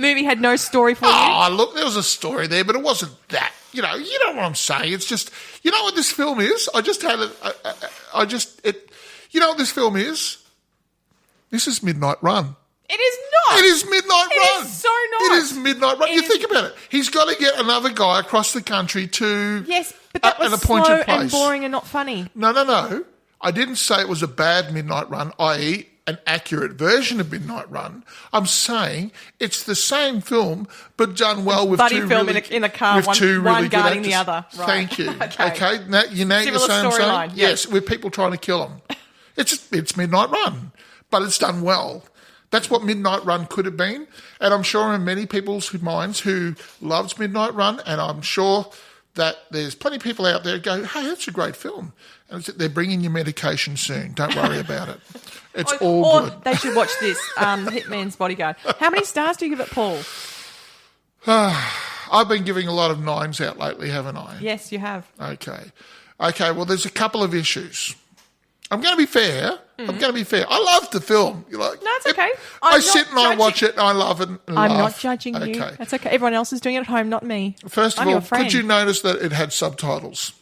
movie had no story for you? Oh, look, there was a story there, but it wasn't that. You know what I'm saying. It's just, you know what this film is? You know what this film is? This is Midnight Run. It is not. It is Midnight Run. It is so not. It is Midnight Run. Think about it. He's got to get another guy across the country to Yes, but that was an appointed slow place. and boring and not funny. No. I didn't say it was a bad Midnight Run, i.e. an accurate version of Midnight Run. I'm saying it's the same film, but done well with buddy two film really, in a car, with one, two one really guarding good the actors. other. Right. Thank you. Okay. Now you know Similar the same storyline. saying? Yes, with people trying to kill him. It's Midnight Run, but it's done well. That's what Midnight Run could have been, and I'm sure in many people's minds who loves Midnight Run, and I'm sure that there's plenty of people out there who go, hey, that's a great film. And they're bringing you medication soon. Don't worry about it. It's all or good. They should watch this, Hitman's Bodyguard. How many stars do you give it, Paul? I've been giving a lot of 9s out lately, haven't I? Yes, you have. Okay, well, there's a couple of issues. I'm going to be fair. I love the film. You're like, No, it's okay. I sit and I watch it and I love it. I'm not judging you. That's okay. Everyone else is doing it at home, not me. First of all, could you notice that it had subtitles?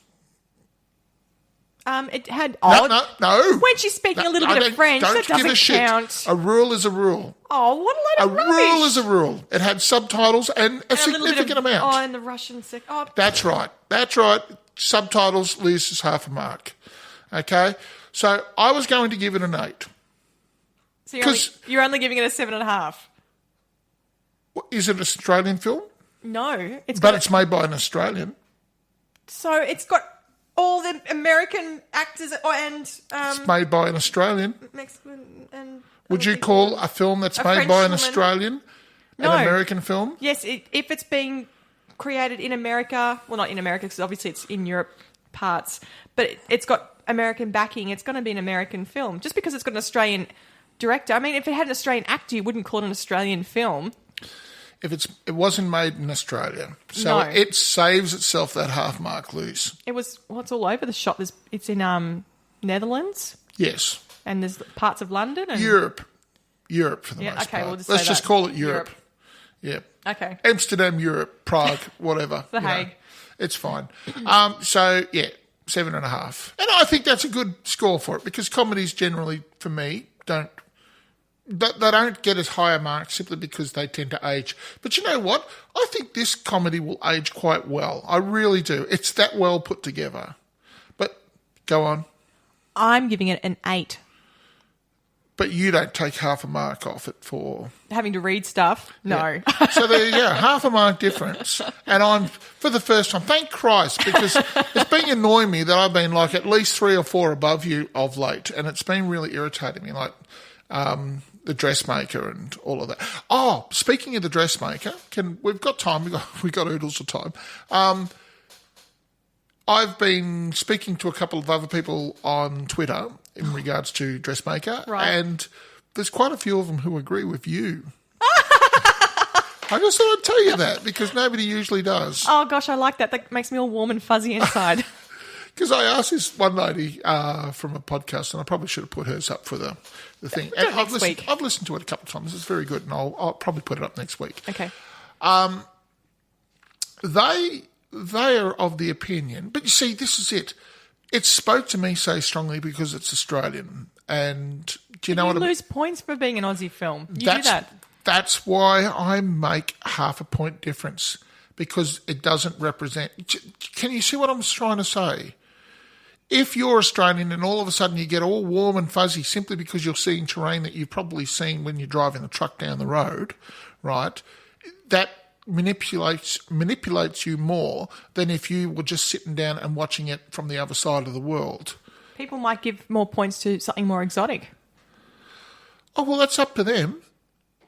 It had No. When she's speaking a little bit of French, that doesn't count. A rule is a rule. Oh, what a load of rubbish. A rule is a rule. It had subtitles and a significant amount. Oh, and the Russian... That's right. Subtitles loses half a mark. Okay? So I was going to give it an 8. So you're only giving it a 7.5. Is it an Australian film? No. It's made by an Australian. So it's got all the American actors and... it's made by an Australian. Mexican and... Would you call a film that's made by an Australian an American film? Yes, if it's being created in America... Well, not in America, because obviously it's in Europe parts, but it's got American backing. It's going to be an American film. Just because it's got an Australian director. I mean, if it had an Australian actor, you wouldn't call it an Australian film. It wasn't made in Australia. So it saves itself that half mark loose. It's all over the shop. It's in Netherlands. Yes. And there's parts of London. And... Europe for the most part. We'll just Let's just call it Europe. Yeah. Okay. Amsterdam, Europe, Prague, whatever. The Hague. It's fine. 7.5. And I think that's a good score for it because comedies generally, for me, don't get as high a mark simply because they tend to age. But you know what? I think this comedy will age quite well. I really do. It's that well put together. But go on. I'm giving it an 8. But you don't take half a mark off it for... Having to read stuff? No. Yeah. So there you go, half a mark difference. And I'm, for the first time, thank Christ, because it's been annoying me that I've been like at least 3 or 4 above you of late. And it's been really irritating me, like the dressmaker and all of that. Oh, speaking of the dressmaker, we've got time, we've got oodles of time. I've been speaking to a couple of other people on Twitter in regards to dressmaker, and there's quite a few of them who agree with you. I just thought I'd tell you that because nobody usually does. Oh, gosh, I like that. That makes me all warm and fuzzy inside. Because I asked this one lady from a podcast, and I probably should have put hers up for the thing. And I've listened to it a couple of times. It's very good, and I'll probably put it up next week. Okay. They are of the opinion, but you see, this is it. It spoke to me so strongly because it's Australian. And do you know what I mean? You lose points for being an Aussie film. You do that. That's why I make half a point difference because it doesn't represent. Can you see what I'm trying to say? If you're Australian and all of a sudden you get all warm and fuzzy simply because you're seeing terrain that you've probably seen when you're driving the truck down the road, right, that manipulates you more than if you were just sitting down and watching it from the other side of the world. People might give more points to something more exotic. Oh, well, that's up to them.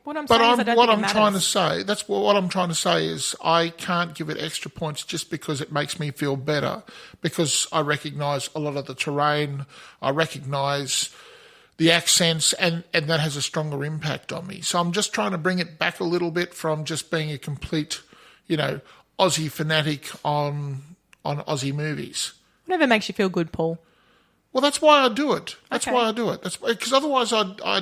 What I'm saying is I don't think it matters. That's what I'm trying to say is I can't give it extra points just because it makes me feel better because I recognise a lot of the terrain, I recognise the accents, and that has a stronger impact on me. So I'm just trying to bring it back a little bit from just being a complete, Aussie fanatic on Aussie movies. Whatever makes you feel good, Paul. Well, that's why I do it. That's why I do it. That's because otherwise I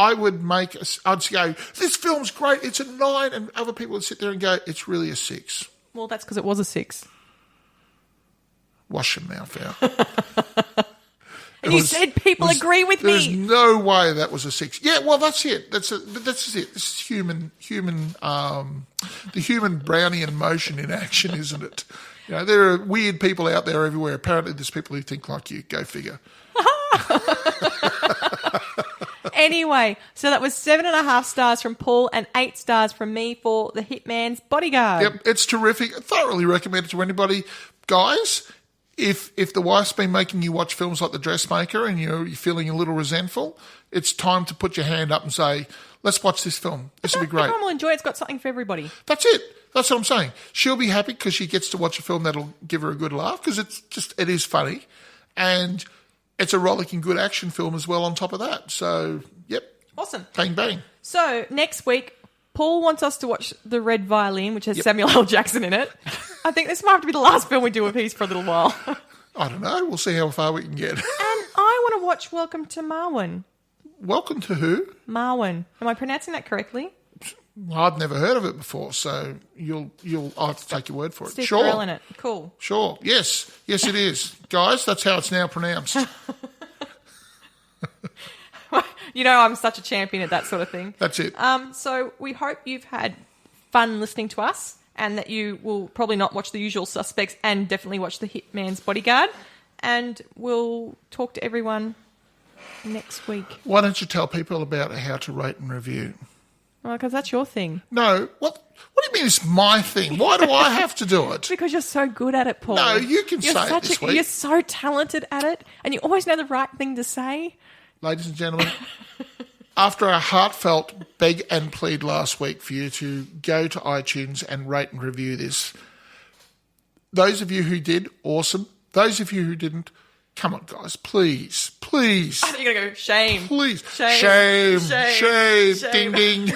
I would I'd go, this film's great, it's a 9, and other people would sit there and go, it's really a 6. Well, that's because it was a 6. Wash your mouth out. And you said people agree with me. There's no way that was a 6. Yeah, well, that's it. That's it. This is human, the human Brownian motion in action, isn't it? You know, there are weird people out there everywhere. Apparently, there's people who think like you. Go figure. Anyway, so that was 7.5 stars from Paul and 8 stars from me for The Hitman's Bodyguard. Yep, it's terrific. I thoroughly recommend it to anybody. Guys, if the wife's been making you watch films like The Dressmaker and you're feeling a little resentful, it's time to put your hand up and say, let's watch this film. This will be great. Everyone will enjoy it. It's got something for everybody. That's it. That's what I'm saying. She'll be happy because she gets to watch a film that'll give her a good laugh because it is funny. And it's a rollicking good action film as well on top of that. So, yep. Awesome. Bang, bang. So, next week, Paul wants us to watch The Red Violin, which has Samuel L. Jackson in it. I think this might have to be the last film we do of his for a little while. I don't know. We'll see how far we can get. And I want to watch Welcome to Marwen. Welcome to who? Marwen. Am I pronouncing that correctly? Well, I've never heard of it before, so I'll have to take your word for it. Steve Sure. Carell in it. Cool. Sure. Yes, it is. Guys, that's how it's now pronounced. You know, I'm such a champion at that sort of thing. That's it. So we hope you've had fun listening to us and that you will probably not watch The Usual Suspects and definitely watch The Hitman's Bodyguard. And we'll talk to everyone next week. Why don't you tell people about how to rate and review? Well, because that's your thing. No. What do you mean it's my thing? Why do I have to do it? Because you're so good at it, Paul. No, you can say it this week. You're so talented at it and you always know the right thing to say. Ladies and gentlemen, after our heartfelt beg and plead last week for you to go to iTunes and rate and review this, those of you who did, awesome. Those of you who didn't, come on, guys, please. I think you're going to go, shame. Please. Shame. Ding, ding.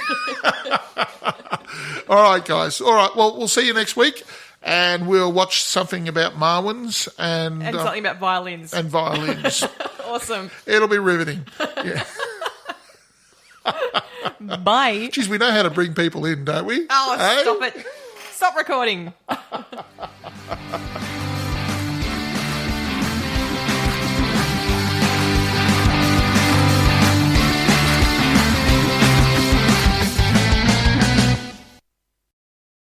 All right, guys. All right, well, we'll see you next week. And we'll watch something about Marwens and something about violins. And violins. Awesome. It'll be riveting. Yeah. Bye. Geez, we know how to bring people in, don't we? Oh, hey? Stop it. Stop recording.